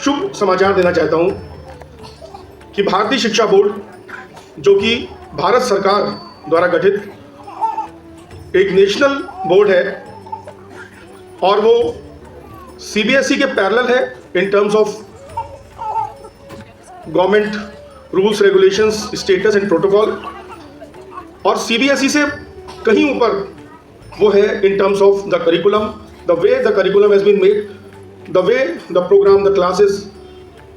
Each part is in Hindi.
शुभ समाचार देना चाहता हूं कि भारतीय शिक्षा बोर्ड, जो कि भारत सरकार द्वारा गठित एक नेशनल बोर्ड है और वो सीबीएसई के पैरेलल है in terms of government rules, regulations, status and protocol, और सीबीएसई से कहीं ऊपर वो है in terms of the curriculum, the way the curriculum has been made, the way the programme, the classes,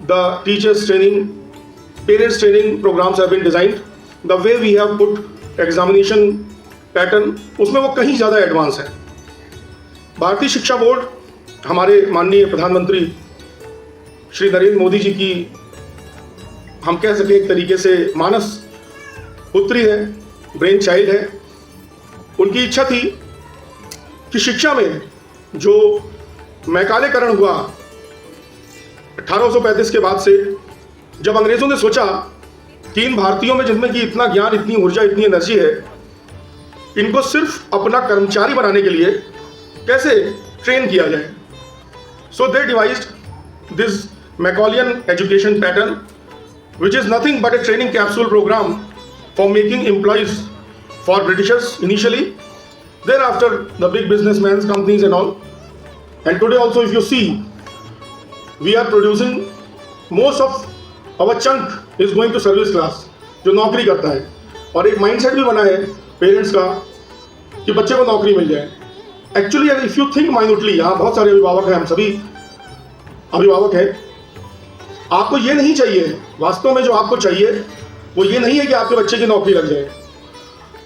the teachers training, parents training programmes have been designed, the way we have put examination pattern, उसमें वो कहीं ज़्यादा एडवांस है। भारतीय शिक्षा बोर्ड हमारे माननीय प्रधानमंत्री श्री नरेंद्र मोदी जी की, हम कह सकें एक तरीके से मानस पुत्री है, ब्रेन चाइल्ड है। उनकी इच्छा थी कि शिक्षा में जो मैकालेकरण हुआ 1835 के बाद से, जब अंग्रेज़ों ने सोचा कि इन भारतीयों में जिनमें कि इतना ज्ञान, इतनी ऊर्जा, इतनी एनर्जी है, इनको सिर्फ अपना कर्मचारी बनाने के लिए कैसे ट्रेन किया जाए। So they devised this Macaulayan education pattern which is nothing but a training capsule program for making employees for Britishers initially, thereafter the big businessmen, companies and all. And today also if you see, we are producing most of our chunk is going to service class, जो नौकरी करता है, और एक माइंडसेट भी बना है पेरेंट्स का कि बच्चे को नौकरी मिल जाए। Actually if you think minutely, यहाँ बहुत सारे अभिभावक हैं, हम सभी अभिभावक हैं, आपको ये नहीं चाहिए, वास्तव में जो आपको चाहिए वो ये नहीं है कि आपके बच्चे की नौकरी लग जाए।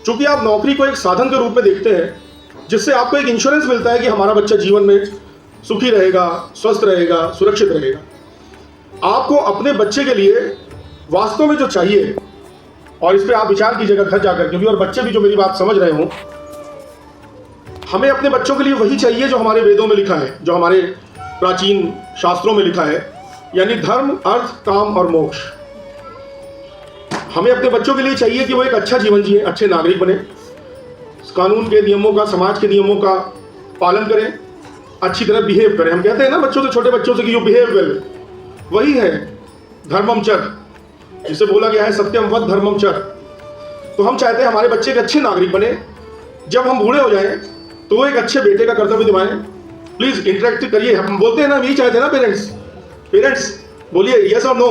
चूंकि आप नौकरी को एक साधन के रूप में देखते हैं जिससे आपको एक इंश्योरेंस मिलता है कि हमारा बच्चा जीवन में सुखी रहेगा, स्वस्थ रहेगा, सुरक्षित रहेगा। आपको अपने बच्चे के लिए वास्तव में जो चाहिए, और इस पर आप विचार कीजिएगा घर जाकर, क्योंकि और बच्चे भी जो मेरी बात समझ रहे हों, हमें अपने बच्चों के लिए वही चाहिए जो हमारे वेदों में लिखा है, जो हमारे प्राचीन शास्त्रों में लिखा है, यानी धर्म, अर्थ, काम और मोक्ष। हमें अपने बच्चों के लिए चाहिए कि वो एक अच्छा जीवन जिए, अच्छे नागरिक बने, कानून के नियमों का, समाज के नियमों का पालन करें, अच्छी तरह बिहेव करें। हम कहते हैं ना बच्चों से, छोटे बच्चों से कि यू बिहेव वेल, वही है धर्मम चर, जिसे बोला गया है सत्यम वद धर्मम चर। तो हम चाहते हैं हमारे बच्चे एक अच्छे नागरिक बने, जब हम बूढ़े हो जाएं तो वो एक अच्छे बेटे का कर्तव्य निभाएं। प्लीज इंटरेक्ट करिए, हम बोलते हैं ना, हम यही चाहते हैं ना पेरेंट्स बोलिए यस और नो।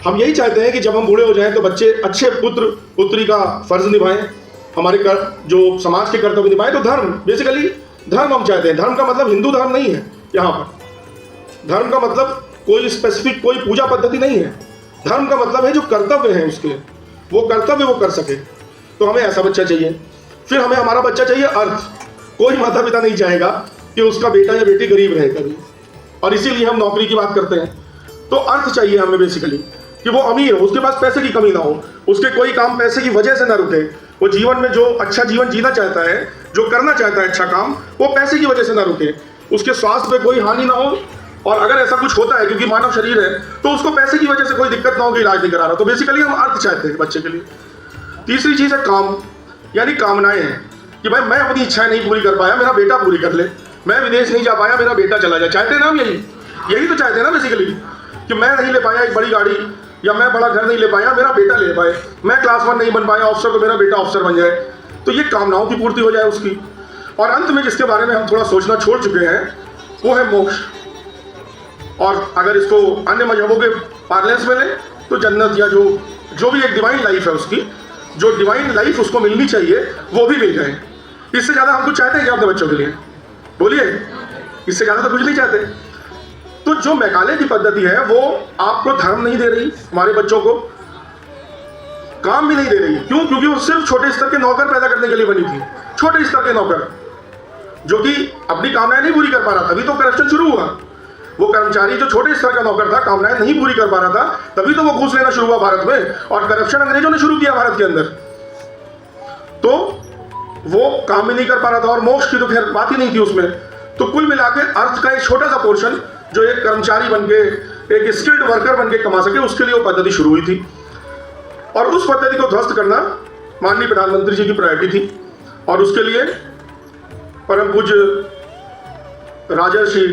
हम यही चाहते हैं कि जब हम बूढ़े हो जाएं तो बच्चे अच्छे पुत्र पुत्री का फर्ज निभाएं, हमारे जो समाज के कर्तव्य निभाएं। तो धर्म, बेसिकली धर्म हम चाहते हैं। धर्म का मतलब हिंदू धर्म नहीं है, यहाँ पर धर्म का मतलब कोई स्पेसिफिक कोई पूजा पद्धति नहीं है। धर्म का मतलब है जो कर्तव्य है उसके, वो कर्तव्य वो कर सके। तो हमें ऐसा बच्चा चाहिए। फिर हमें हमारा बच्चा चाहिए अर्थ। कोई माता पिता नहीं चाहेगा कि उसका बेटा या बेटी गरीब रहे कभी, और इसीलिए हम नौकरी की बात करते हैं। तो अर्थ चाहिए हमें बेसिकली कि वो अमीर हो, उसके पास पैसे की कमी ना हो, उसके कोई काम पैसे की वजह से ना रुके, वो जीवन में जो अच्छा जीवन जीना चाहता है, जो करना चाहता है अच्छा काम, वो पैसे की वजह से ना रुके, उसके स्वास्थ्य पे कोई हानि ना हो, और अगर ऐसा कुछ होता है क्योंकि मानव शरीर है तो उसको पैसे की वजह से कोई दिक्कत ना हो कि इलाज नहीं करा रहा। तो बेसिकली हम अर्थ चाहते हैं बच्चे के लिए। तीसरी चीज़ है काम, यानी कामनाएं हैं कि भाई मैं अपनी इच्छाएं नहीं पूरी कर पाया, मेरा बेटा पूरी कर ले, मैं विदेश नहीं जा पाया, मेरा बेटा चला जाए। चाहते हैं ना हम यही तो चाहते हैं ना बेसिकली, कि मैं नहीं ले पाया एक बड़ी गाड़ी, या मैं बड़ा घर नहीं ले पाया, मेरा बेटा ले पाए, मैं क्लास 1 नहीं बन पाया ऑफिसर, तो मेरा बेटा ऑफिसर बन जाए। तो ये कामनाओं की पूर्ति हो जाए उसकी। और अंत में जिसके बारे में हम थोड़ा सोचना छोड़ चुके हैं वो है मोक्ष। और अगर इसको अन्य मजहबों के पार्लेंस में लें तो जन्नत, या जो भी एक डिवाइन लाइफ है उसकी, जो डिवाइन लाइफ उसको मिलनी चाहिए वो भी मिल जाए। इससे ज़्यादा हम कुछ चाहते हैं क्या अपने बच्चों के लिए? बोलिए, इससे ज़्यादा तो कुछ नहीं चाहते। तो जो मैकाले की पद्धति है वो आपको धर्म नहीं दे रही, हमारे बच्चों को काम भी नहीं दे रही। क्यों? क्योंकि वो सिर्फ छोटे स्तर के नौकर पैदा करने के लिए बनी थी। छोटे स्तर के नौकर जो कि अपनी कामनाएं नहीं पूरी कर पा रहा, तभी तो करप्शन शुरू हुआ। वो कर्मचारी जो छोटे स्तर का नौकर था, कामनाएं नहीं पूरी कर पा रहा था, तभी तो वो घूस लेना शुरू हुआ भारत में, और करप्शन अंग्रेजों ने शुरू किया भारत के अंदर। तो वो काम भी नहीं कर पा रहा था, और मोक्ष की तो खैर बात ही नहीं थी उसमें। तो कुल मिलाकर अर्थ का एक छोटा सा पोर्शन जो एक कर्मचारी बन के, एक स्किल्ड वर्कर बन के कमा सके, उसके लिए वो पद्धति शुरू हुई थी। और उस पद्धति को ध्वस्त करना माननीय प्रधानमंत्री जी की प्रायोरिटी थी, और उसके लिए परम पूज्य राजर्षि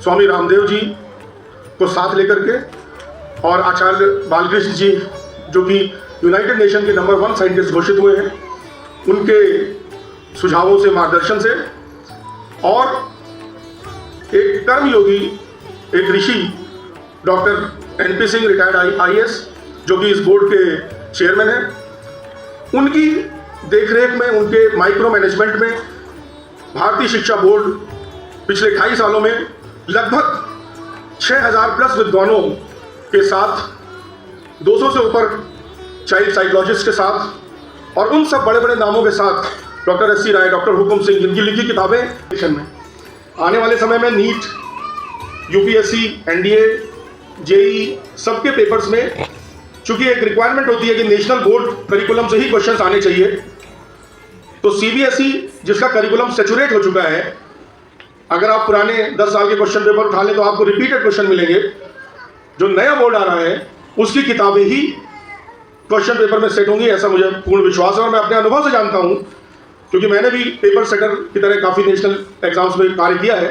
स्वामी रामदेव जी को साथ लेकर के और आचार्य बालकृष्ण जी जो कि यूनाइटेड नेशन के नंबर 1 साइंटिस्ट घोषित हुए हैं, उनके सुझावों से, मार्गदर्शन से, और एक कर्मयोगी, एक ऋषि doctor NP Singh retired IAS जो कि इस बोर्ड के चेयरमैन हैं, उनकी देखरेख में, उनके माइक्रो मैनेजमेंट में भारतीय शिक्षा बोर्ड पिछले 2.5 सालों में लगभग 6000 प्लस विद्वानों के साथ, 200 से ऊपर चाइल्ड साइकोलॉजिस्ट के साथ, और उन सब बड़े बड़े नामों के साथ, डॉक्टर SC राय, डॉक्टर हुकुम सिंह, जिनकी लिखी किताबें में आने वाले समय में नीट, UPSC, NDA, JEE सबके पेपर्स में, चूंकि एक रिक्वायरमेंट होती है कि नेशनल बोर्ड करिकुलम से ही क्वेश्चंस आने चाहिए, तो CBSE जिसका करिकुलम सेचुरेट हो चुका है, अगर आप पुराने 10 साल के क्वेश्चन पेपर उठा लें तो आपको रिपीटेड क्वेश्चन मिलेंगे। जो नया बोर्ड आ रहा है उसकी किताबें ही क्वेश्चन पेपर में सेट होंगी, ऐसा मुझे पूर्ण विश्वास है और मैं अपने अनुभव से जानता हूं, क्योंकि मैंने भी पेपर सेटर की तरह काफ़ी नेशनल एग्जाम्स में कार्य किया है।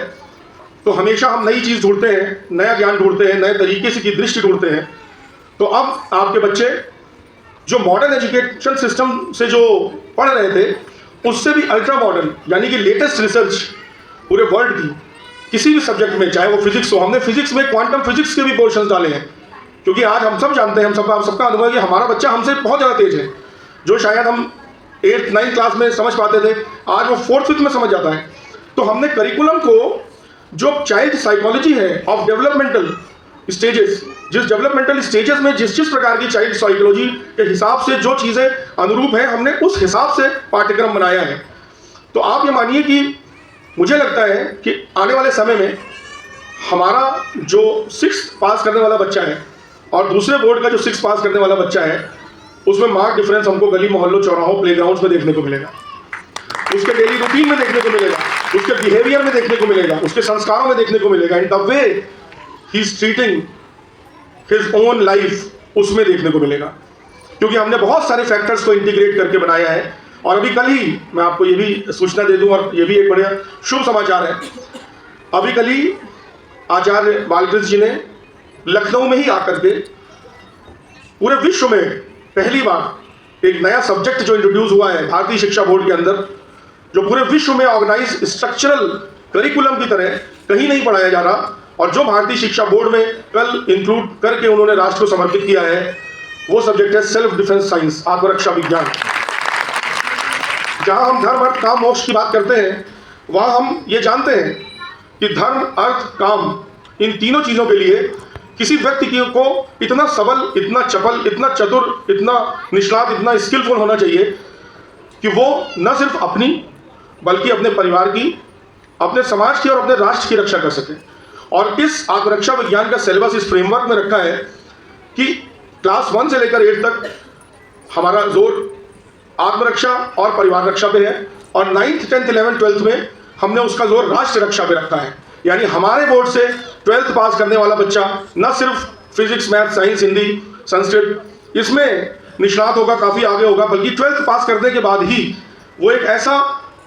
तो हमेशा हम नई चीज़ ढूंढते हैं, नया ज्ञान ढूंढते हैं, नए तरीके से की दृष्टि ढूंढते हैं। तो अब आपके बच्चे जो मॉडर्न एजुकेशन सिस्टम से जो पढ़ रहे थे, उससे भी अल्ट्रा मॉडर्न, यानी कि लेटेस्ट रिसर्च पूरे वर्ल्ड की किसी भी सब्जेक्ट में, चाहे वो फिजिक्स हो, हमने फिजिक्स में क्वांटम फिजिक्स के भी पोर्शंस डाले हैं, क्योंकि आज हम सब जानते हैं, हम सबका अनुभव है कि हमारा बच्चा हमसे बहुत ज़्यादा तेज है। जो शायद हम 8th 9th क्लास में समझ पाते थे, आज वो 4th 5th में समझ जाता है। तो हमने करिकुलम को, जो चाइल्ड साइकोलॉजी है ऑफ डेवलपमेंटल स्टेजेस, जिस डेवलपमेंटल स्टेजेस में जिस प्रकार की चाइल्ड साइकोलॉजी के हिसाब से जो चीज़ें अनुरूप हैं, हमने उस हिसाब से पाठ्यक्रम बनाया है। तो आप ये मानिए कि मुझे लगता है कि आने वाले समय में हमारा जो 6th पास करने वाला बच्चा है और दूसरे बोर्ड का जो 6th पास करने वाला बच्चा है, उसमें मार्क डिफरेंस हमको गली मोहल्लों, चौराहों, प्लेग्राउंड्स में देखने को मिलेगा, उसके डेली रूटीन में देखने को मिलेगा, उसके बिहेवियर में देखने को मिलेगा, उसके संस्कारों में देखने को मिलेगा, in the way he is treating his own life, उसमें देखने को मिलेगा। क्योंकि हमने बहुत सारे फैक्टर्स को इंटीग्रेट करके बनाया है। और अभी कल ही मैं आपको ये भी सूचना दे दूं, और ये भी एक बढ़िया शुभ समाचार है, अभी कल ही आचार्य बालकृष्ण जी ने लखनऊ में ही आकर के पूरे विश्व में पहली बार एक नया सब्जेक्ट जो इंट्रोड्यूस हुआ है भारतीय शिक्षा बोर्ड के अंदर, जो पूरे विश्व में ऑर्गेनाइज स्ट्रक्चरल करिकुलम की तरह कहीं नहीं पढ़ाया जा रहा, और जो भारतीय शिक्षा बोर्ड में कल इंक्लूड करके उन्होंने राष्ट्र को समर्पित किया है, वो सब्जेक्ट है सेल्फ डिफेंस साइंस, आत्मरक्षा विज्ञान। जहां हम धर्म, अर्थ, काम, मोक्ष की बात करते हैं, वहां हम ये जानते हैं कि धर्म, अर्थ, काम, इन तीनों चीजों के लिए किसी व्यक्ति को इतना सबल, इतना चपल, इतना चतुर, इतना निष्णात, इतना स्किलफुल होना चाहिए कि वो न सिर्फ अपनी बल्कि अपने परिवार की, अपने समाज की और अपने राष्ट्र की रक्षा कर सके। और इस आत्मरक्षा विज्ञान का सिलेबस इस फ्रेमवर्क में रखा है कि क्लास 1 से लेकर 8 तक हमारा जोर आत्मरक्षा और परिवार रक्षा पे है, और 9th 10th 11th 12th में हमने उसका जोर राष्ट्र रक्षा पे रखा है। यानी हमारे बोर्ड से 12th पास करने वाला बच्चा न सिर्फ physics, math, science, Hindi, Sanskrit इसमें निष्णात होगा, काफ़ी आगे होगा, बल्कि 12th पास करने के बाद ही वो एक ऐसा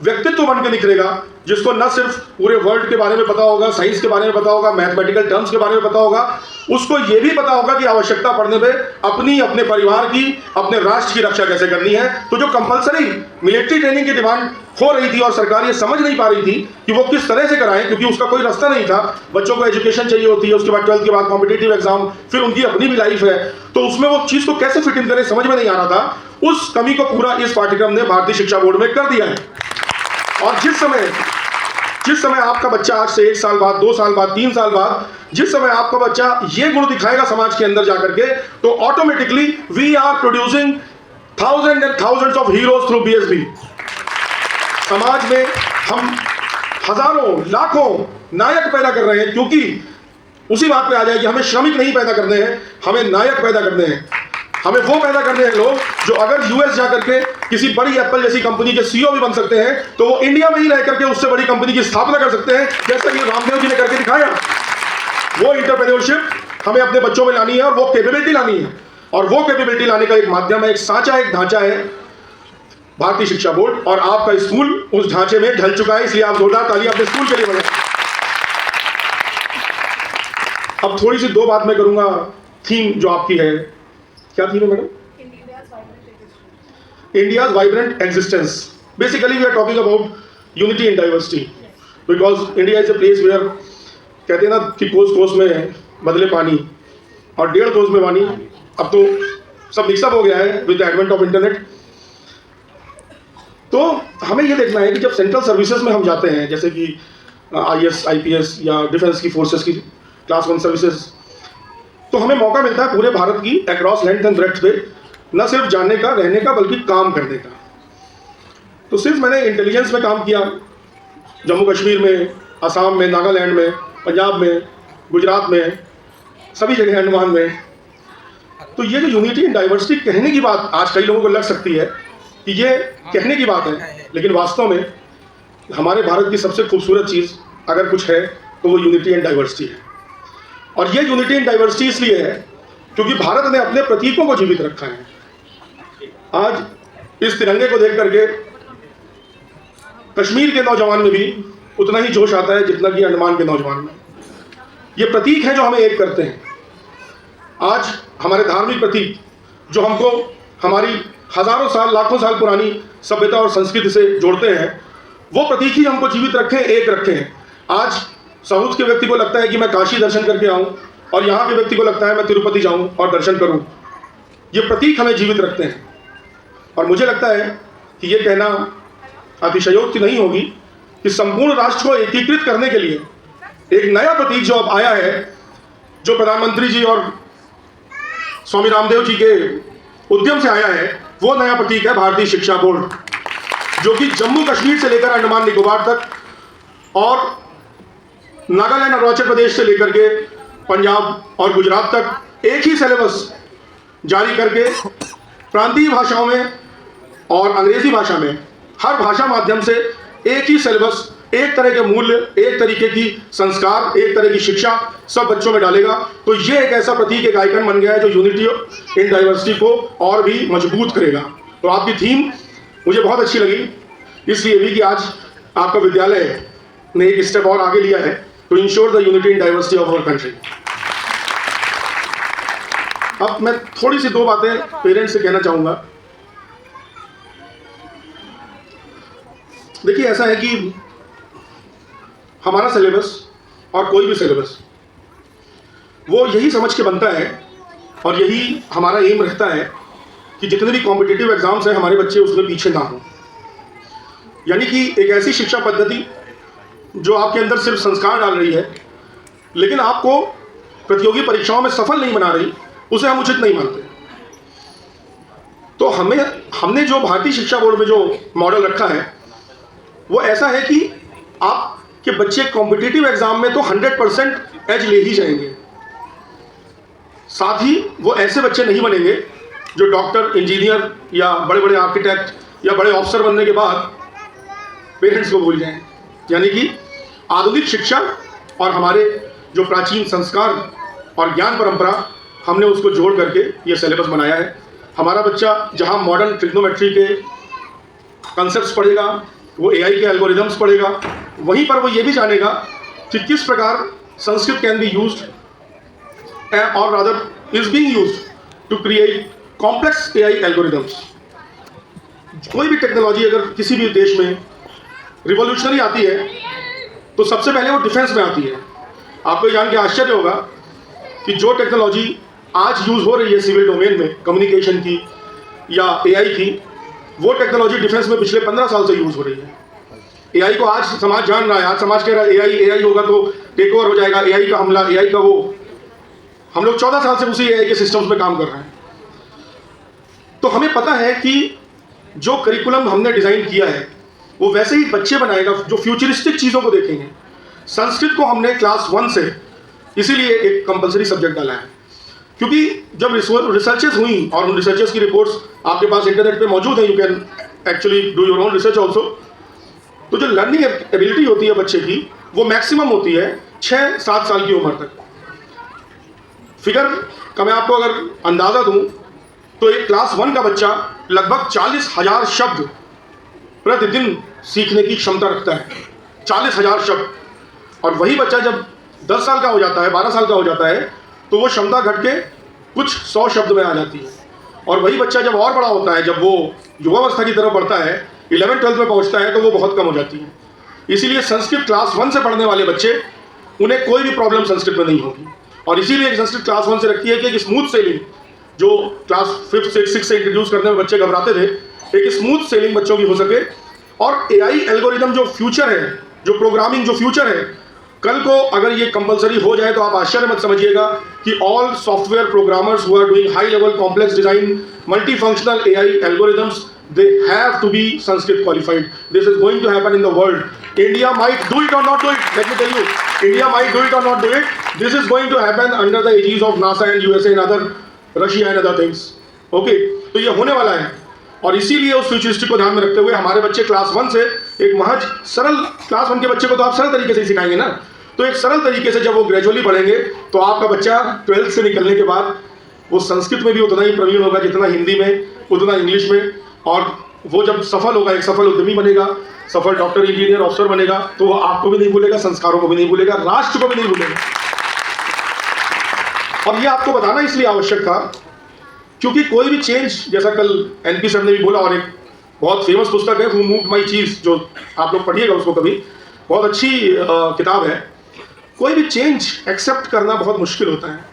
व्यक्तित्व बन के निखरेगा जिसको न सिर्फ पूरे वर्ल्ड के बारे में पता होगा, साइंस के बारे में पता होगा, मैथमेटिकल टर्म्स के बारे में पता होगा, उसको ये भी पता होगा कि आवश्यकता पड़ने पे अपनी, अपने परिवार की, अपने राष्ट्र की रक्षा कैसे करनी है। तो जो कंपलसरी मिलिट्री ट्रेनिंग की डिमांड हो रही थी और सरकार ये समझ नहीं पा रही थी कि वो किस तरह से कराएं, क्योंकि उसका कोई रास्ता नहीं था। बच्चों को एजुकेशन चाहिए होती है, उसके बाद 12th के बाद कॉम्पिटेटिव एग्जाम, फिर उनकी अपनी भी लाइफ है, तो उसमें वो चीज़ को कैसे फिट इन करें समझ में नहीं आ रहा था। उस कमी को पूरा इस पाठ्यक्रम ने भारतीय शिक्षा बोर्ड में कर दिया है। और जिस समय आपका बच्चा आज से 1 साल बाद, 2 साल बाद, 3 साल बाद, जिस समय आपका बच्चा ये गुण दिखाएगा समाज के अंदर जाकर के, तो automatically we are producing thousand and thousands of heroes through BSB। समाज में हम हजारों, लाखों नायक पैदा कर रहे हैं, क्योंकि उसी बात पे आ जाए कि हमें श्रमिक नहीं पैदा करने हैं, हमें नायक पैदा करने हैं। हमें वो पैदा करने हैं लोग जो अगर US जाकर के किसी बड़ी एप्पल जैसी कंपनी के CEO भी बन सकते हैं, तो वो इंडिया में ही रह करके उससे बड़ी कंपनी की स्थापना कर सकते हैं, जैसा कि रामदेव जी ने करके दिखाया। वो इंटरप्रेन्योरशिप हमें अपने बच्चों में लानी है और वो कैपेबिलिटी लानी है, और वो कैपेबिलिटी लाने का एक माध्यम है, एक सांचा, एक ढांचा है भारतीय शिक्षा बोर्ड, और आपका स्कूल उस ढांचे में ढल चुका है। इसलिए आप जोरदार ताली अपने स्कूल के लिए बजाएं। अब थोड़ी सी दो बात मैं करूंगा थीम जो आपकी है, क्या थीम है madam? India's vibrant existence. Basically, we are talking about unity in diversity, because India is a place where कहते हैं ना कि कोस में बदले पानी और 1.5 कोस में पानी, अब तो सब मिक्सअप हो गया है with the advent of internet. तो हमें ये देखना है कि जब सेंट्रल सर्विसेज में हम जाते हैं, जैसे कि IAS IPS या डिफेंस की फोर्सेस की क्लास 1 सर्विसेज, तो हमें मौका मिलता है पूरे भारत की अक्रॉस लेंथ एंड ब्रेड्थ पे न सिर्फ जानने का, रहने का, बल्कि काम करने का। तो सिर्फ मैंने इंटेलिजेंस में काम किया, जम्मू कश्मीर में, असम में, नागालैंड में, पंजाब में, गुजरात में, सभी जगह, अंडमान में। तो ये जो यूनिटी इन डाइवर्सिटी कहने की बात आज कई लोगों को लग सकती है कि ये कहने की बात है, लेकिन वास्तव में हमारे भारत की सबसे खूबसूरत चीज़ अगर कुछ है तो वो यूनिटी एंड डाइवर्सिटी है। और ये यूनिटी एंड डाइवर्सिटी इसलिए है क्योंकि भारत ने अपने प्रतीकों को जीवित रखा है। आज इस तिरंगे को देख करके कश्मीर के नौजवान में भी उतना ही जोश आता है जितना कि अंडमान के नौजवान में। ये प्रतीक हैं जो हमें एक करते हैं। आज हमारे धार्मिक प्रतीक जो हमको हमारी हजारों साल, लाखों साल पुरानी सभ्यता और संस्कृति से जोड़ते हैं, वो प्रतीक ही हमको जीवित रखें, एक रखें। आज साउथ के व्यक्ति को लगता है कि मैं काशी दर्शन करके आऊं, और यहाँ के व्यक्ति को लगता है मैं तिरुपति जाऊं और दर्शन करूं। ये प्रतीक हमें जीवित रखते हैं। और मुझे लगता है कि ये कहना अतिशयोक्ति नहीं होगी कि संपूर्ण राष्ट्र को एकीकृत करने के लिए एक नया प्रतीक जो अब आया है, जो प्रधानमंत्री जी और स्वामी रामदेव जी के उद्यम से आया है, वो नया प्रतीक है भारतीय शिक्षा बोर्ड, जो कि जम्मू कश्मीर से लेकर अंडमान निकोबार तक और नागालैंड, अरुणाचल प्रदेश से लेकर के पंजाब और गुजरात तक एक ही सिलेबस जारी करके प्रांतीय भाषाओं में और अंग्रेजी भाषा में हर भाषा माध्यम से एक ही सिलेबस, एक तरह के मूल्य, एक तरीके की संस्कार, एक तरह की शिक्षा सब बच्चों में डालेगा। तो ये एक ऐसा प्रतीक, एक आइकन बन गया है जो यूनिटी इन डाइवर्सिटी को और भी मजबूत करेगा। तो आपकी थीम मुझे बहुत अच्छी लगी, इसलिए भी कि आज आपका विद्यालय ने एक स्टेप और आगे लिया है to ensure the unity in diversity of our country. अब मैं थोड़ी सी दो बातें पेरेंट्स से कहना चाहूंगा। देखिए, ऐसा है कि हमारा सिलेबस और कोई भी सिलेबस वो यही समझ के बनता है और यही हमारा एम रहता है कि जितने भी कॉम्पिटिटिव एग्जाम्स हैं हमारे बच्चे उसमें पीछे ना हों। यानी कि एक ऐसी शिक्षा पद्धति जो आपके अंदर सिर्फ संस्कार डाल रही है लेकिन आपको प्रतियोगी परीक्षाओं में सफल नहीं बना रही, उसे हम उचित नहीं मानते। तो हमने जो भारतीय शिक्षा बोर्ड में जो मॉडल रखा है वो ऐसा है कि आपके बच्चे कॉम्पिटिटिव एग्जाम में तो 100% एज ले ही जाएंगे। साथ ही वो ऐसे बच्चे नहीं बनेंगे जो डॉक्टर, इंजीनियर या बड़े बड़े आर्किटेक्ट या बड़े ऑफिसर बनने के बाद पेरेंट्स को भूल जाएं। यानी कि आधुनिक शिक्षा और हमारे जो प्राचीन संस्कार और ज्ञान परंपरा, हमने उसको जोड़ करके ये सिलेबस बनाया है। हमारा बच्चा जहां मॉडर्न ट्रिग्नोमेट्री के कॉन्सेप्ट्स पढ़ेगा, वो AI के एल्गोरिदम्स पढ़ेगा, वहीं पर वो ये भी जानेगा कि किस प्रकार संस्कृत कैन बी यूज्ड और rather is being used to create complex AI algorithms. कोई भी टेक्नोलॉजी अगर किसी भी देश में रिवॉल्यूशनरी आती है तो सबसे पहले वो डिफेंस में आती है। आपको जान के आश्चर्य होगा कि जो टेक्नोलॉजी आज यूज़ हो रही है सिविल डोमेन में, कम्युनिकेशन की या AI की, वो टेक्नोलॉजी डिफेंस में पिछले 15 साल से यूज़ हो रही है। AI को आज समाज जान रहा है, आज समाज कह रहा है AI होगा तो टेक ओवर हो जाएगा, AI का हमला, AI का वो। हम लोग 14 साल से उसी AI के सिस्टम्स में काम कर रहे हैं। तो हमें पता है कि जो करिकुलम हमने डिज़ाइन किया है वो वैसे ही बच्चे बनाएगा जो फ्यूचरिस्टिक चीज़ों को देखेंगे। संस्कृत को हमने क्लास 1 से इसीलिए एक कंपलसरी सब्जेक्ट डाला है क्योंकि जब रिसर्चेस हुई और उन रिसर्चेस की रिपोर्ट्स आपके पास इंटरनेट पे मौजूद है, you can actually do your own research also. तो जो लर्निंग एबिलिटी होती है बच्चे की वो मैक्सिमम होती है 6-7 साल की उम्र तक। फिगर का मैं आपको अगर अंदाज़ा दूं तो एक क्लास 1 का बच्चा लगभग 40,000 शब्द प्रतिदिन सीखने की क्षमता रखता है। 40,000 शब्द। और वही बच्चा जब 10 साल का हो जाता है, 12 साल का हो जाता है, तो वो क्षमता घट के कुछ 100 शब्द में आ जाती है। और वही बच्चा जब और बड़ा होता है, जब वो युवावस्था की तरफ बढ़ता है, 11th-12th में पहुंचता है, तो वो बहुत कम हो जाती है। इसीलिए संस्कृत क्लास 1 से पढ़ने वाले बच्चे, उन्हें कोई भी प्रॉब्लम संस्कृत में नहीं होगी। और इसीलिए संस्कृत क्लास 1 से रखती है कि एक स्मूथ सेलिंग, जो क्लास 5 से 6 से इंट्रोड्यूस करने में बच्चे घबराते थे, एक स्मूथ सेलिंग बच्चों की हो सके। और एआई एल्गोरिदम जो फ्यूचर है, जो प्रोग्रामिंग जो फ्यूचर है, कल को अगर ये कंपलसरी हो जाए तो आप आश्चर्य मत समझिएगा कि all software programmers who are doing high level complex design multifunctional AI algorithms, they have to be Sanskrit qualified. This is going to happen in the world. India might do it or not do it. Let me tell you, India might do it or not do it. This is going to happen under the aegis of NASA and USA and other Russia and other things. Okay, तो ये होने वाला है। और इसीलिए उस फ्यूचरिस्टिक को ध्यान में रखते हुए हमारे बच्चे क्लास 1 से एक महज सरल, क्लास 1 के बच्चे को तो आप सरल तरीके से सिखाएंगे ना, तो एक सरल तरीके से जब वो ग्रेजुअली बढ़ेंगे तो आपका बच्चा 12th से निकलने के बाद वो संस्कृत में भी उतना ही प्रवीण होगा जितना हिंदी में, उतना इंग्लिश में। और वो जब सफल होगा, एक सफल उद्यमी बनेगा, सफल डॉक्टर, इंजीनियर, ऑफिसर बनेगा, तो वो आपको भी नहीं भूलेगा, संस्कारों को भी नहीं भूलेगा, राष्ट्र को भी नहीं भूलेगा। और ये आपको बताना इसलिए आवश्यक था क्योंकि कोई भी चेंज, जैसा कल एनपी सर ने भी बोला, और एक बहुत फेमस पुस्तक है हु मूव्ड माय चीज, जो आप लोग पढ़िएगा उसको कभी, बहुत अच्छी किताब है। कोई भी चेंज एक्सेप्ट करना बहुत मुश्किल होता है,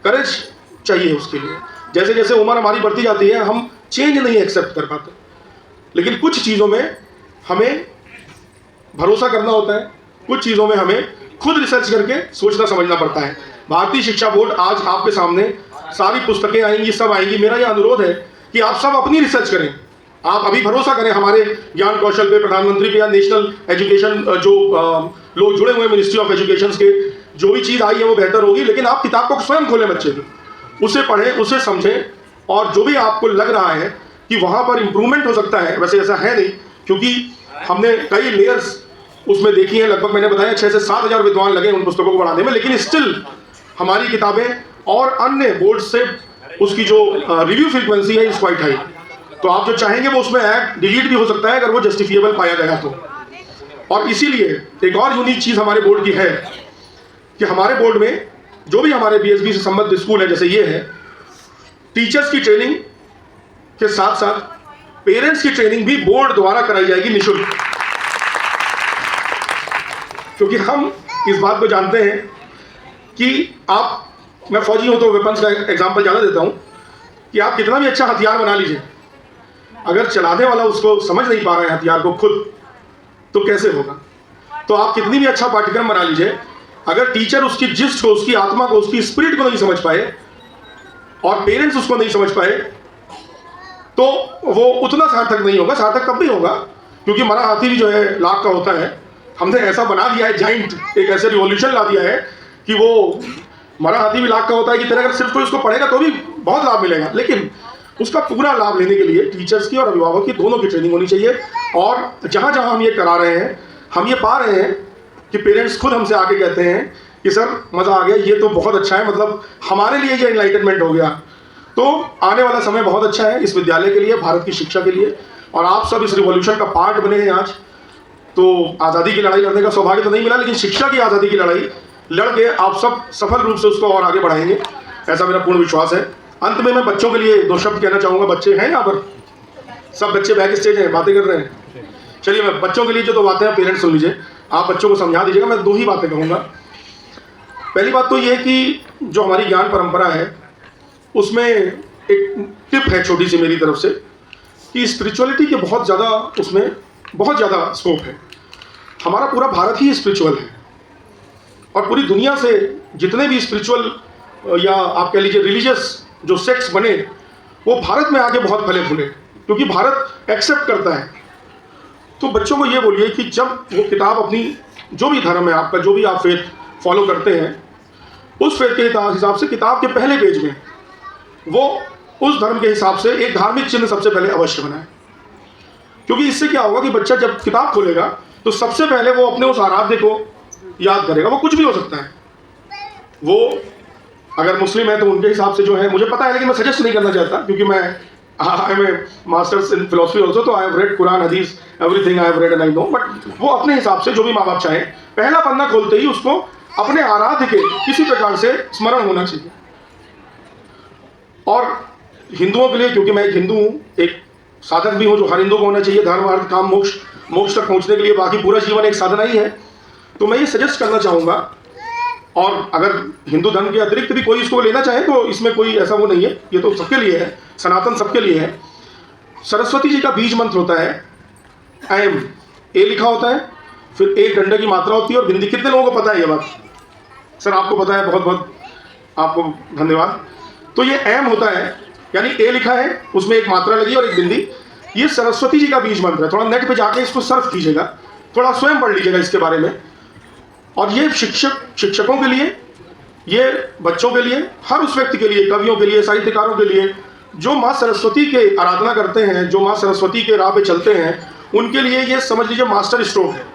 करेज चाहिए उसके लिए। जैसे जैसे उम्र हमारी बढ़ती जाती है, हम चेंज नहीं एक्सेप्ट कर पाते, लेकिन कुछ चीज़ों में हमें भरोसा करना होता है, कुछ चीज़ों में हमें खुद रिसर्च करके सोचना समझना पड़ता है। भारतीय शिक्षा बोर्ड आज आपके सामने सारी पुस्तकें आएंगी, सब आएंगी। मेरा यह अनुरोध है कि आप सब अपनी रिसर्च करें, आप अभी भरोसा करें हमारे ज्ञान कौशल पे, प्रधानमंत्री पे, या नेशनल एजुकेशन जो लोग जुड़े हुए मिनिस्ट्री ऑफ एजुकेशन के, जो भी चीज़ आई है वो बेहतर होगी। लेकिन आप किताब को स्वयं खोलें, बच्चे को उसे पढ़ें, उसे समझें, और जो भी आपको लग रहा है कि वहाँ पर इम्प्रूवमेंट हो सकता है, वैसे ऐसा है नहीं, क्योंकि हमने कई लेयर्स उसमें देखी हैं। लगभग मैंने बताया 6 से 7 हज़ार विद्वान लगे उन पुस्तकों को बढ़ाने में, लेकिन स्टिल हमारी किताबें और अन्य बोर्ड से उसकी जो रिव्यू फ्रीक्वेंसी है इज क्वाइट हाई। तो आप जो चाहेंगे वो उसमें ऐड डिलीट भी हो सकता है अगर वो जस्टिफिएबल पाया गया तो। और इसीलिए एक और यूनिक चीज़ हमारे बोर्ड की है कि हमारे बोर्ड में जो भी हमारे बीएसबी से संबद्ध स्कूल है, जैसे ये है, टीचर्स की ट्रेनिंग के साथ साथ पेरेंट्स की ट्रेनिंग भी बोर्ड द्वारा कराई जाएगी निःशुल्क। क्योंकि हम इस बात को जानते हैं कि आप, मैं फौजी हूं तो वेपन्स का एग्जांपल ज़्यादा देता हूं, कि आप कितना भी अच्छा हथियार बना लीजिए, अगर चलाने वाला उसको समझ नहीं पा रहा है हथियार को खुद, तो कैसे होगा। तो आप कितनी भी अच्छा पाठ्यक्रम बना लीजिए, अगर टीचर उसकी जिस्ट को, उसकी आत्मा को, उसकी स्पिरिट को नहीं समझ पाए और पेरेंट्स उसको नहीं समझ पाए, तो वो उतना सार्थक नहीं होगा। सार्थक तब भी होगा क्योंकि मरा हाथी भी जो है लाख का होता है। हमने ऐसा बना दिया है, जाइंट एक ऐसे रिवॉल्यूशन ला दिया है कि वो मरा हाथी भी लाख का होता है कि तरह अगर सिर्फ कोई उसको पढ़ेगा तो भी बहुत लाभ मिलेगा, लेकिन उसका पूरा लाभ लेने के लिए टीचर्स की और अभिभावक की दोनों की ट्रेनिंग होनी चाहिए। और जहाँ जहाँ हम ये करा रहे हैं, हम ये पा रहे हैं कि पेरेंट्स खुद हमसे आके कहते हैं कि सर मज़ा आ गया, ये तो बहुत अच्छा है, मतलब हमारे लिए ये एनलाइटनमेंट हो गया। तो आने वाला समय बहुत अच्छा है इस विद्यालय के लिए, भारत की शिक्षा के लिए, और आप सब इस रिवॉल्यूशन का पार्ट बने हैं आज। तो आज़ादी की लड़ाई लड़ने का सौभाग्य तो नहीं मिला, लेकिन शिक्षा की आज़ादी की लड़ाई लड़ के आप सब सफल रूप से उसको और आगे बढ़ाएंगे, ऐसा मेरा पूर्ण विश्वास है। अंत में मैं बच्चों के लिए 2 शब्द कहना चाहूँगा। बच्चे हैं यहाँ पर, सब बच्चे बैक स्टेज हैं, बातें कर रहे हैं। चलिए मैं बच्चों के लिए जो 2 बातें हैं पेरेंट्स सुन लीजिए, आप बच्चों को समझा दीजिएगा। मैं 2 ही बातें कहूँगा। पहली बात तो ये कि जो हमारी ज्ञान परंपरा है उसमें एक टिप है छोटी सी मेरी तरफ से कि स्पिरिचुअलिटी के बहुत ज़्यादा, उसमें बहुत ज़्यादा स्कोप है। हमारा पूरा भारत ही स्पिरिचुअल है, और पूरी दुनिया से जितने भी स्पिरिचुअल या आप कह लीजिए रिलीजियस जो सेक्ट्स बने, वो भारत में आके बहुत फले फूले, क्योंकि भारत एक्सेप्ट करता है। तो बच्चों को ये बोलिए कि जब वो किताब अपनी, जो भी धर्म है आपका, जो भी आप फेथ फॉलो करते हैं, उस फेथ के हिसाब से किताब के पहले पेज में वो उस धर्म के हिसाब से एक धार्मिक चिन्ह सबसे पहले अवश्य बनाए। क्योंकि इससे क्या होगा कि बच्चा जब किताब खोलेगा तो सबसे पहले वो अपने उस आराध्य को याद करेगा। वो कुछ भी हो सकता है, वो अगर मुस्लिम है तो उनके हिसाब से जो है, मुझे पता है लेकिन मैं सजेस्ट नहीं करना चाहता, क्योंकि मैं I am a masters in philosophy also, तो I have read Quran, Hadith, everything I have read and I know. But वो अपने हिसाब से जो भी माँ बाप चाहें, पहला पन्ना खोलते ही उसको अपने आराध्य के किसी प्रकार से स्मरण होना चाहिए। और हिंदुओं के लिए, क्योंकि मैं एक हिंदू हूँ, एक साधक भी हूँ, जो हर हिंदू को होना चाहिए, धर्म अर्थ काम मोक्ष तक पहुँचने के लिए, बाकी पूरा जीवन एक साधना ही है। तो मैं ये सजेस्ट करना चाहूँगा, और अगर हिंदू धर्म के अतिरिक्त भी कोई इसको लेना चाहे तो इसमें कोई ऐसा वो नहीं है, ये तो सबके लिए है, सनातन सबके लिए है। सरस्वती जी का बीज मंत्र होता है ऐम, ए लिखा होता है, फिर एक डंडे की मात्रा होती है और बिंदी। कितने लोगों को पता है ये बात? सर आपको पता है, बहुत बहुत आपको धन्यवाद। तो ये ऐम होता है, यानी ए लिखा है, उसमें एक मात्रा लगी और एक बिंदी। ये सरस्वती जी का बीज मंत्र है। थोड़ा नेट पे जाके इसको सर्च कीजिएगा, थोड़ा स्वयं पढ़ लीजिएगा इसके बारे में। और ये शिक्षकों के लिए, ये बच्चों के लिए, हर उस व्यक्ति के लिए, कवियों के लिए, साहित्यकारों के लिए, जो माँ सरस्वती के आराधना करते हैं, जो माँ सरस्वती के राह पे चलते हैं, उनके लिए ये समझ लीजिए मास्टर स्ट्रोक है।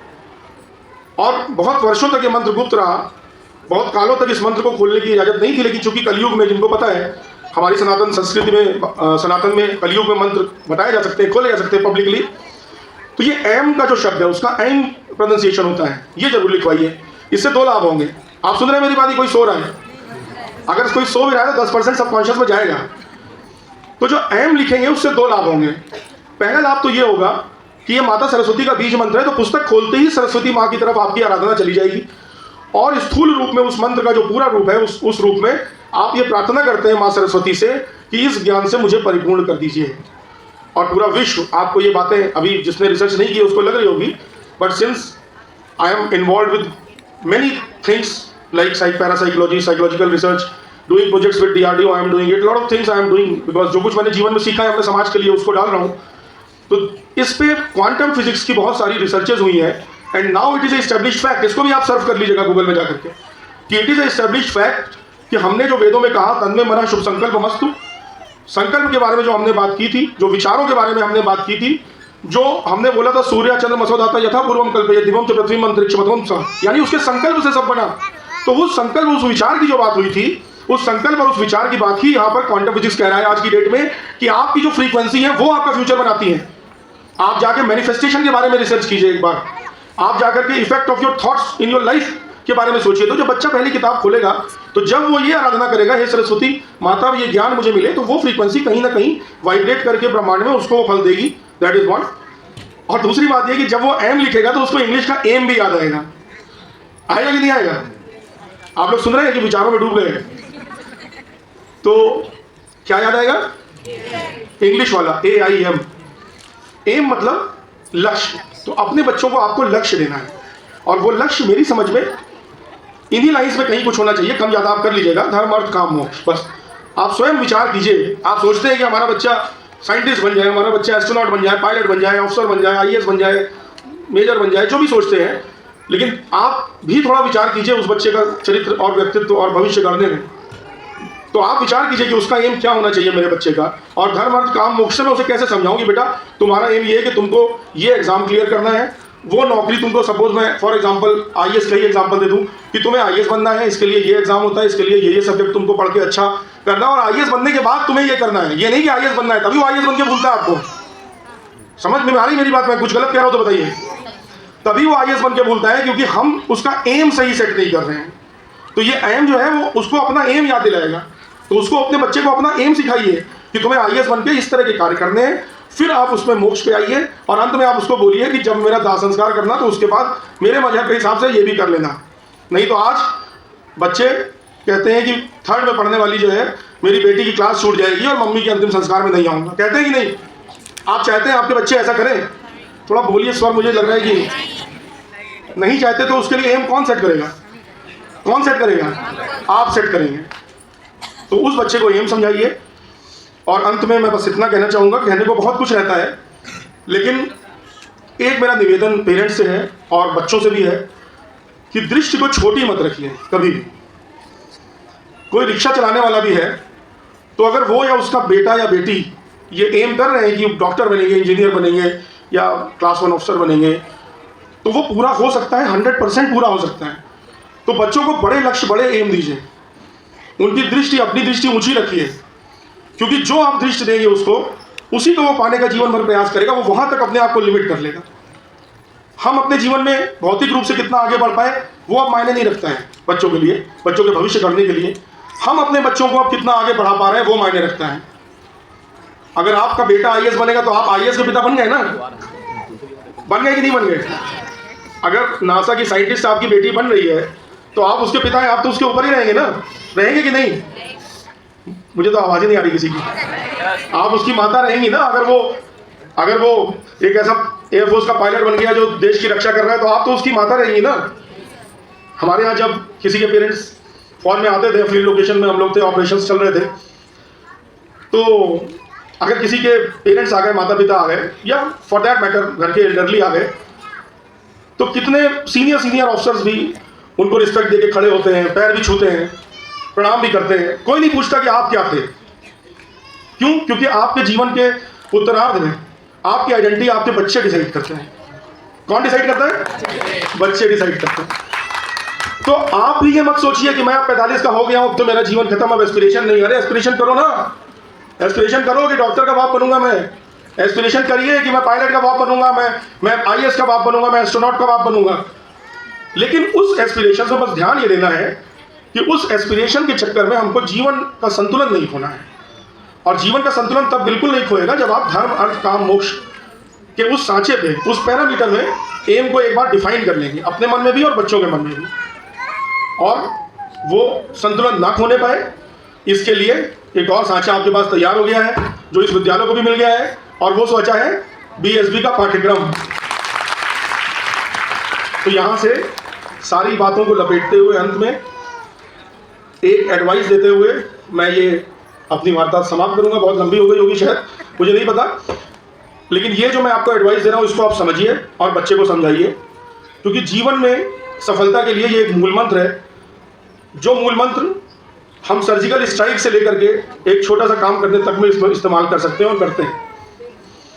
और बहुत वर्षों तक ये मंत्र गुप्त रहा, बहुत कालों तक इस मंत्र को खोलने की इजाज़त नहीं थी। लेकिन चूंकि कलयुग में, जिनको पता है, हमारी सनातन संस्कृति में, सनातन में कलयुग में मंत्र बताए जा सकते हैं, खोले जा सकते हैं पब्लिकली। तो ये एम का जो शब्द है, उसका एम प्रोनाउंसिएशन होता है, ये जरूर लिखवाइए। इससे 2 लाभ होंगे। आप सुन रहे हैं मेरी बात? कोई सो रहा है? अगर कोई सो भी रहा है तो 10% सबकॉन्शियस में जाएगा। तो जो एम लिखेंगे उससे 2 लाभ होंगे। पहला लाभ तो ये होगा कि ये माता सरस्वती का बीज मंत्र है, तो पुस्तक खोलते ही सरस्वती माँ की तरफ आपकी आराधना चली जाएगी। और स्थूल रूप में उस मंत्र का जो पूरा रूप है, उस रूप में आप ये प्रार्थना करते हैं माँ सरस्वती से कि इस ज्ञान से मुझे परिपूर्ण कर दीजिए। और पूरा विश्व, आपको ये बातें अभी जिसने रिसर्च नहीं की उसको लग रही होगी, but since I am involve with many things like parapsychology, psychological research, doing projects with DRDO, I am doing it, lot of things I am doing, because जो कुछ मैंने जीवन में सीखा है अपने समाज के लिए उसको डाल रहा हूँ। तो इस पे क्वांटम फिजिक्स की बहुत सारी रिसर्चेज हुई हैं, and now it is established fact. इसको भी आप सर्व कर लीजिएगा गूगल में जाकर के, कि इट इज एस्टेब्लिश्ड फैक्ट कि हमने जो वेदों में कहा, तन्मे मना शुभ संकल्प मस्तु, संकल्प के बारे में जो हमने बात की थी, जो विचारों के बारे में हमने बात की थी, जो हमने बोला था सूर्य चंद्र मसोदाता यथा पूर्वम कल्पयति दिवम च पृथ्वी अंतरिक्ष मध्वम स, यानी उसके संकल्प से सब बना। तो वो संकल्प, उस विचार की जो बात हुई थी, उस संकल्प और उस विचार की बात ही यहाँ पर क्वांटम फिजिक्स कह रहा है आज की डेट में, कि आपकी जो फ्रीक्वेंसी है वो आपका फ्यूचर बनाती है। आप जाके मैनिफेस्टेशन के बारे में रिसर्च कीजिए एक बार, आप जाकर के effect of your thoughts in your life के बारे में सोचिए। तो जब बच्चा पहली किताब खोलेगा, तो जब वो ये आराधना करेगा, हे सरस्वती माता ये ज्ञान मुझे मिले, तो वो फ्रीक्वेंसी कहीं ना कहीं वाइब्रेट करके ब्रह्मांड में उसको फल देगी। That is what. और दूसरी बात यह कि जब वो एम लिखेगा तो उसको इंग्लिश का एम भी याद आएगा। आएगा कि नहीं आएगा? आप लोग सुन रहे हैं कि विचारों में डूब गए? तो क्या याद आएगा? इंग्लिश वाला AIM। एम मतलब लक्ष्य। तो अपने बच्चों को आपको लक्ष्य देना है, और वो लक्ष्य मेरी समझ में इन्हीं लाइन्स में कहीं कुछ होना चाहिए। कम ज्यादा आप कर लीजिएगा, धर्म अर्थ काम मोक्ष, बस आप स्वयं विचार कीजिए। आप सोचते हैं कि हमारा बच्चा साइंटिस्ट बन जाए, हमारा बच्चा एस्ट्रोनॉट बन जाए, पायलट बन जाए, ऑफिसर बन जाए, IAS बन जाए, मेजर बन जाए, जो भी सोचते हैं, लेकिन आप भी थोड़ा विचार कीजिए उस बच्चे का चरित्र और व्यक्तित्व और भविष्य गढ़ने में। तो आप विचार कीजिए कि उसका एम क्या होना चाहिए मेरे बच्चे का, और धर्म अर्थ काम मोक्ष में उसे कैसे समझाऊं कि बेटा तुम्हारा एम ये है कि तुमको ये एग्जाम क्लियर करना है, वो नौकरी तुमको, सपोज मैं फॉर एग्जांपल IAS का ही एग्जांपल दे दूं कि तुम्हें IAS बनना है, इसके लिए ये एग्जाम होता है, इसके लिए ये सब्जेक्ट तुमको पढ़ के अच्छा करना, और IAS बनने के बाद तुम्हें ये करना है। ये नहीं कि IAS बनना है तभी वो IAS बन के भूलता है आपको। समझ में आ रही मेरी बात? मैं कुछ गलत कह रहा हूं तो बताइए। तभी वो IAS बन के भूलता है क्योंकि हम उसका एम सही सेट नहीं कर रहे हैं। तो ये एम जो है वो उसको अपना एम याद दिलाएगा। तो उसको, अपने बच्चे को अपना एम सिखाइए कि तुम्हें IAS बन के इस तरह के कार्य करने हैं, फिर आप उसमें मोक्ष पे आइए, और अंत में आप उसको बोलिए कि जब मेरा दाह संस्कार करना तो उसके बाद मेरे मजहब के हिसाब से ये भी कर लेना। नहीं तो आज बच्चे कहते हैं कि 3rd में पढ़ने वाली जो है मेरी बेटी की क्लास छूट जाएगी और मम्मी के अंतिम संस्कार में नहीं आऊँगा। कहते हैं कि नहीं? आप चाहते हैं आपके बच्चे ऐसा करें? थोड़ा बोलिए स्वर। मुझे लग रहा है कि नहीं चाहते। तो उसके लिए एम कौन सेट करेगा? कौन सेट करेगा? आप सेट करेंगे। तो उस बच्चे को एम समझाइए। और अंत में मैं बस इतना कहना चाहूँगा, कहने को बहुत कुछ रहता है, लेकिन एक मेरा निवेदन पेरेंट्स से है और बच्चों से भी है कि दृष्टि को छोटी मत रखिए कभी भी। कोई रिक्शा चलाने वाला भी है, तो अगर वो या उसका बेटा या बेटी ये एम कर रहे हैं कि डॉक्टर बनेंगे, इंजीनियर बनेंगे या क्लास 1 ऑफिसर बनेंगे, तो वो पूरा हो सकता है, 100% पूरा हो सकता है। तो बच्चों को बड़े लक्ष्य, बड़े एम दीजिए। उनकी दृष्टि, अपनी दृष्टि ऊंची रखिए, क्योंकि जो आप दृष्टि देंगे उसको, उसी को वो पाने का जीवन भर प्रयास करेगा। वो वहां तक अपने आप को लिमिट कर लेगा। हम अपने जीवन में भौतिक रूप से कितना आगे बढ़ पाए वो अब मायने नहीं रखता है बच्चों के लिए, बच्चों के भविष्य करने के लिए। हम अपने बच्चों को अब कितना आगे बढ़ा पा रहे हैं वो मायने रखता है। अगर आपका बेटा आईएएस बनेगा तो आप आईएएस के पिता बन गए ना, बन गए कि नहीं बन गए? अगर नासा की साइंटिस्ट आपकी बेटी बन रही है तो आप उसके पिता हैं, आप तो उसके ऊपर ही रहेंगे ना, रहेंगे कि नहीं? मुझे तो आवाज ही नहीं आ रही किसी की। आप उसकी माता रहेंगी ना। अगर वो एक ऐसा एयरफोर्स का पायलट बन गया जो देश की रक्षा कर रहा है तो आप तो उसकी माता रहेंगी ना। हमारे यहाँ जब किसी के पेरेंट्स फॉरेन में आते थे, फील्ड लोकेशन में हम लोग थे, ऑपरेशंस चल रहे थे, तो अगर किसी के पेरेंट्स आ गए, माता पिता आ गए, या फॉर दैट मैटर घर के एल्डरली आ गए, तो कितने सीनियर ऑफिसर्स भी उनको रिस्पेक्ट देके खड़े होते हैं, पैर भी छूते हैं, प्रणाम भी करते हैं। कोई नहीं पूछता कि आप क्या थे। क्यों? क्योंकि आपके जीवन के उत्तरार्ध में आपकी आइडेंटिटी आपके बच्चे डिसाइड करते हैं। कौन डिसाइड करता है? बच्चे डिसाइड करते हैं। तो आप भी ये मत सोचिए कि मैं अब 45 का हो गया हूं, अब तो मेरा जीवन खत्म, अब एस्पिरेशन नहीं। अरे एस्पिरेशन करो ना, एस्पिरेशन करो कि डॉक्टर का बाप बनूंगा मैं, एस्पिरेशन करिए कि मैं पायलट का बाप बनूंगा, मैं आईएएस का बाप बनूंगा, मैं एस्ट्रोनॉट का बाप बनूंगा। लेकिन उस एस्पिरेशन से बस ध्यान ये देना है कि उस एस्पिरेशन के चक्कर में हमको जीवन का संतुलन नहीं खोना है। और जीवन का संतुलन तब बिल्कुल नहीं खोएगा जब आप धर्म, अर्थ, काम, मोक्ष के उस सांचे पे, उस पैरामीटर में एम को एक बार डिफाइन कर लेंगे, अपने मन में भी और बच्चों के मन में भी। और वो संतुलन ना खोने पाए, इसके लिए एक और सांचा आपके पास तैयार हो गया है, जो इस विद्यालय को भी मिल गया है, और वो सांचा है बीएसबी का पाठ्यक्रम। तो यहां से सारी बातों को लपेटते हुए अंत में एक एडवाइस देते हुए मैं ये अपनी वार्ता समाप्त करूंगा। बहुत लंबी हो गई होगी शायद, मुझे नहीं पता, लेकिन ये जो मैं आपको एडवाइस दे रहा हूं इसको आप समझिए और बच्चे को समझाइए। क्योंकि जीवन में सफलता के लिए ये एक मूल मंत्र है, जो मूल मंत्र हम सर्जिकल स्ट्राइक से लेकर के एक छोटा सा काम करने तक में इसमें इस्तेमाल कर सकते हैं और करते हैं।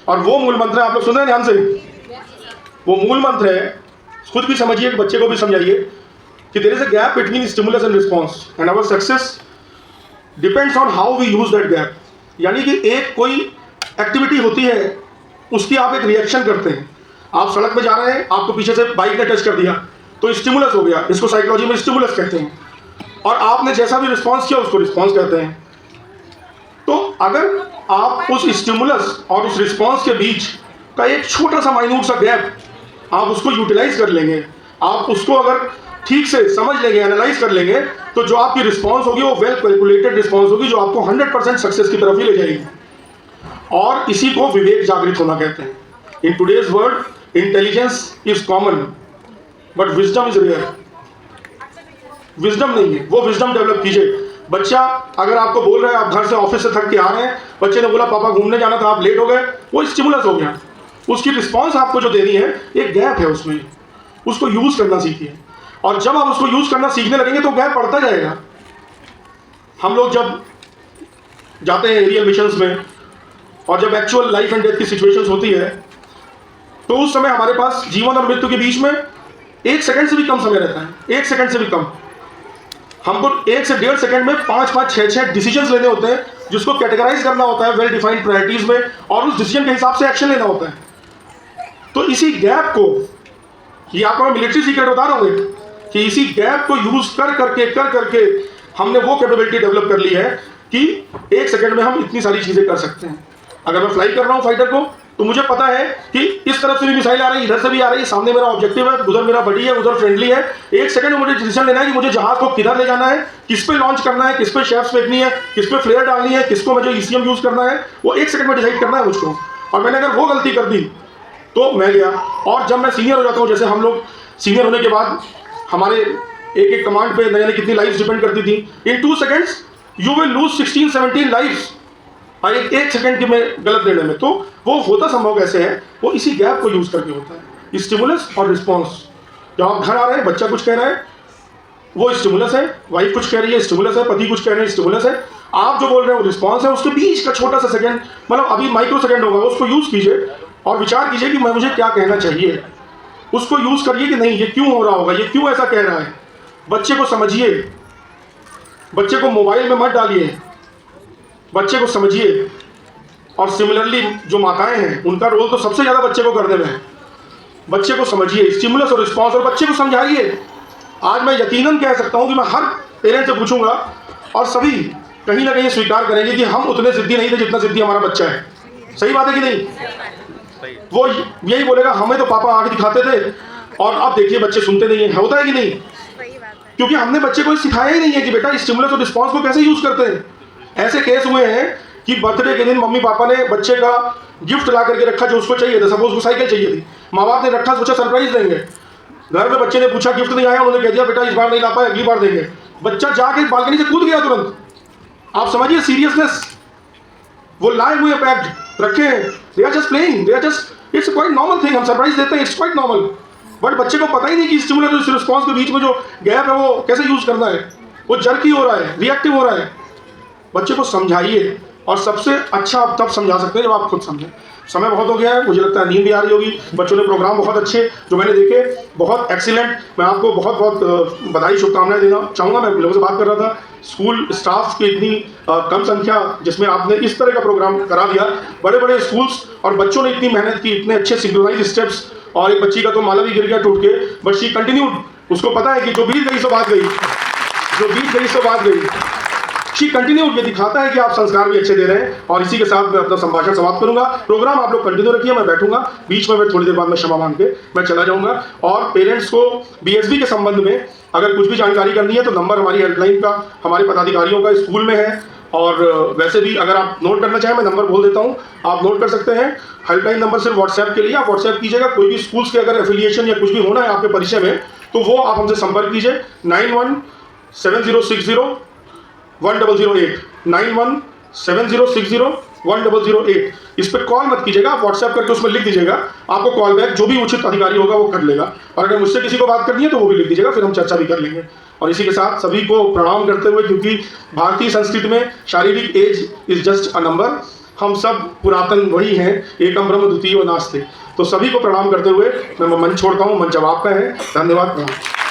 और वो मूल मंत्र है, आप लोग सुन रहे हैं ध्यान से, वो मूल मंत्र है, खुद भी समझिए, बच्चे को भी समझाइए कि there is a gap between stimulus and response and our success depends on how we use that gap. यानी कि एक कोई एक्टिविटी होती है, उसकी आप एक रिएक्शन करते हैं। आप सड़क में जा रहे हैं, आपको पीछे से बाइक ने टच कर दिया तो स्टिमुलस हो गया, इसको साइकोलॉजी में स्टिमुलस कहते हैं। और आपने जैसा भी रिस्पॉन्स किया उसको रिस्पॉन्स कहते हैं। तो अगर आप उस स्टिमुलस और उस रिस्पॉन्स के बीच का एक छोटा सा माइन्यूट सा गैप आप उसको यूटिलाइज कर लेंगे, आप उसको अगर ठीक से समझ लेंगे, एनालाइज कर लेंगे, तो जो आपकी रिस्पॉन्स होगी वो वेल कैलकुलेटेड रिस्पॉन्स होगी, जो आपको 100% सक्सेस की तरफ ही ले जाएगी। और इसी को विवेक जागृत होना कहते हैं। In today's world intelligence is common but wisdom is rare. Wisdom नहीं है, वो विजडम डेवलप कीजिए। बच्चा अगर आपको बोल रहा है, आप घर से ऑफिस से थक के आ रहे हैं, बच्चे ने बोला पापा घूमने जाना था, आप लेट हो गए, वो स्टिमुलस हो गया। उसकी रिस्पॉन्स आपको जो देनी है, एक गैप है उसमें, उसको यूज करना सीखिए। और जब आप उसको यूज करना सीखने लगेंगे तो गैप बढ़ता जाएगा। हम लोग जब जाते हैं एरियल मिशंस में और जब एक्चुअल लाइफ एंड डेथ की सिचुएशंस होती है, तो उस समय हमारे पास जीवन और मृत्यु के बीच में 1 सेकंड से भी कम समय रहता है। 1 सेकंड से भी कम। हमको 1 से 1.5 सेकंड में 5-5, 6-6 डिसीजंस लेने होते हैं, जिसको कैटेगराइज करना होता है वेल डिफाइंड प्रायोरिटीज में, और उस डिसीजन के हिसाब से एक्शन लेना होता है। तो इसी गैप को, ये आपको मैं मिलिट्री सीक्रेट बता रहा हूँ कि इसी गैप को यूज कर करके हमने वो कैपेबिलिटी डेवलप कर ली है कि 1 सेकंड में हम इतनी सारी चीजें कर सकते हैं। अगर मैं फ्लाई कर रहा हूँ फाइटर को, तो मुझे पता है कि इस तरफ से भी मिसाइल आ रही है, इधर से भी आ रही है, सामने मेरा ऑब्जेक्टिव है, उधर मेरा बडी है, उधर फ्रेंडली है। 1 सेकंड में मुझे डिसीजन लेना है कि मुझे जहाज को किधर ले जाना है, किस पे लॉन्च करना है, किस पे शेफ्स फेंकनी है, किस पे फ्लेयर डालनी है, किसको मुझे ईसीएम यूज करना है, वो 1 सेकंड में डिसाइड करना है मुझको। और मैंने अगर वो गलती कर दी तो मैं गया। और जब मैं सीनियर हो जाता हूँ, जैसे हम लोग सीनियर होने के बाद हमारे एक कमांड पे न जाने कितनी लाइफ डिपेंड करती थी, इन 2 seconds you will lose 16-17 life, और एक सेकंड के में गलत निर्णय में। तो वो होता संभव कैसे है? वो इसी गैप को यूज करके होता है, स्टिमुलस और रिस्पॉन्स। जब आप घर आ रहे हैं, बच्चा कुछ कह रहा है, वो स्टिमुलस है, वाइफ कुछ कह रही है, स्टिमुलस है, पति कुछ कह रहे हैं, स्टिमुलस है, आप जो बोल रहे हैं वो रिस्पॉन्स है। उसके बीच का छोटा सा सेकंड, मतलब अभी माइक्रो सेकंड होगा, उसको यूज कीजिए और विचार कीजिए कि मैं मुझे क्या कहना चाहिए। उसको यूज करिए कि नहीं, ये क्यों हो रहा होगा, ये क्यों ऐसा कह रहा है। बच्चे को समझिए, बच्चे को मोबाइल में मत डालिए, बच्चे को समझिए। और सिमिलरली जो माताएं हैं, उनका रोल तो सबसे ज़्यादा बच्चे को करने में है। बच्चे को समझिए, स्टिमुलस और रिस्पॉन्स, और बच्चे को समझाइए। आज मैं यकीनन कह सकता हूँ कि मैं हर पेरेंट से पूछूंगा और सभी कहीं ना कहीं स्वीकार करेंगे कि हम उतने जिद्दी नहीं थे जितना जिद्दी हमारा बच्चा है। सही बात है कि नहीं? वो यही बोलेगा हमें तो पापा आगे दिखाते थे और अब देखिए बच्चे सुनते नहीं है। होता है कि नहीं? क्योंकि हमने बच्चे को सिखाया ही नहीं है कि बेटा स्टिमुलस और रिस्पॉन्स को कैसे यूज करते हैं। ऐसे केस हुए हैं कि बर्थडे के दिन मम्मी पापा ने बच्चे का गिफ्ट ला करके रखा जो उसको चाहिए था। सपोज उसको साइकिल चाहिए थी, माँ बाप ने रखा, सोचा सरप्राइज देंगे। घर में बच्चे ने पूछा, गिफ्ट नहीं आया, उन्होंने कह दिया बेटा इस बार नहीं ला पाए, अगली बार देंगे। बच्चा जाके बालकनी से कूद गया तुरंत। आप समझिए सीरियसनेस। वो लाए हुए पैक्ड रखे हैं, they are just playing, they are just, it's quite normal thing. हम सरप्राइज देते हैं, इट्स क्वाइट नॉर्मल। बट बच्चे को पता ही नहीं कि स्टिमुलस और रिस्पॉन्स के बीच में जो गैप है वो कैसे यूज करना है। वो जर्की हो रहा है, रिएक्टिव हो रहा है। बच्चे को समझाइए, और सबसे अच्छा आप तब समझा सकते हैं जब आप खुद समझें। समय बहुत हो गया है, मुझे लगता है नींद भी आ रही होगी। बच्चों ने प्रोग्राम बहुत अच्छे जो मैंने देखे, बहुत एक्सीलेंट। मैं आपको बहुत बहुत बधाई, शुभकामनाएं देना चाहूँगा। मैं लोगों से बात कर रहा था, स्कूल स्टाफ की इतनी कम संख्या जिसमें आपने इस तरह का प्रोग्राम करा दिया। बड़े बड़े स्कूल्स और बच्चों ने इतनी मेहनत की, इतने अच्छे सिंक्रोनाइज स्टेप्स, और एक बच्ची का तो माला भी गिर गया टूट के, बट शी कंटिन्यूड। उसको पता है कि जो बीत गई सो बात गई, जो बीत गई सो बात गई। She continued. ये दिखाता है कि आप संस्कार भी अच्छे दे रहे हैं। और इसी के साथ मैं अपना संभाषण समाप्त करूंगा। प्रोग्राम आप लोग कंटिन्यू रखिए, मैं बैठूंगा बीच में, थोड़ी देर बाद मैं क्षमा मांग के मैं चला जाऊंगा। और पेरेंट्स को बीएसबी के संबंध में अगर कुछ भी जानकारी करनी है तो नंबर हमारी हेल्पलाइन का, हमारे पदाधिकारियों का स्कूल में है। और वैसे भी अगर आप नोट करना चाहें, मैं नंबर बोल देता हूँ, आप नोट कर सकते हैं। हेल्पलाइन नंबर सिर्फ व्हाट्सएप के लिए, आप व्हाट्सएप कीजिएगा। कोई भी स्कूल्स के अगर एफिलिएशन या कुछ भी होना है आपके परिचय में, तो वो आप हमसे संपर्क कीजिए। 9170601008 9170601008। इस पर कॉल मत कीजिएगा, आप व्हाट्सएप करके उसमें लिख दीजिएगा, आपको कॉल बैक जो भी उचित अधिकारी होगा वो कर लेगा। और अगर मुझसे किसी को बात करनी है तो वो भी लिख दीजिएगा, फिर हम चर्चा भी कर लेंगे। और इसी के साथ सभी को प्रणाम करते हुए, क्योंकि भारतीय संस्कृति में शारीरिक age is just a number, हम सब पुरातन वही हैं, एकम ब्रह्म द्वितीयो नास्ति। तो सभी को प्रणाम करते हुए मैं मंच छोड़ता हूँ। मंच आपका है। धन्यवाद। प्रणाम।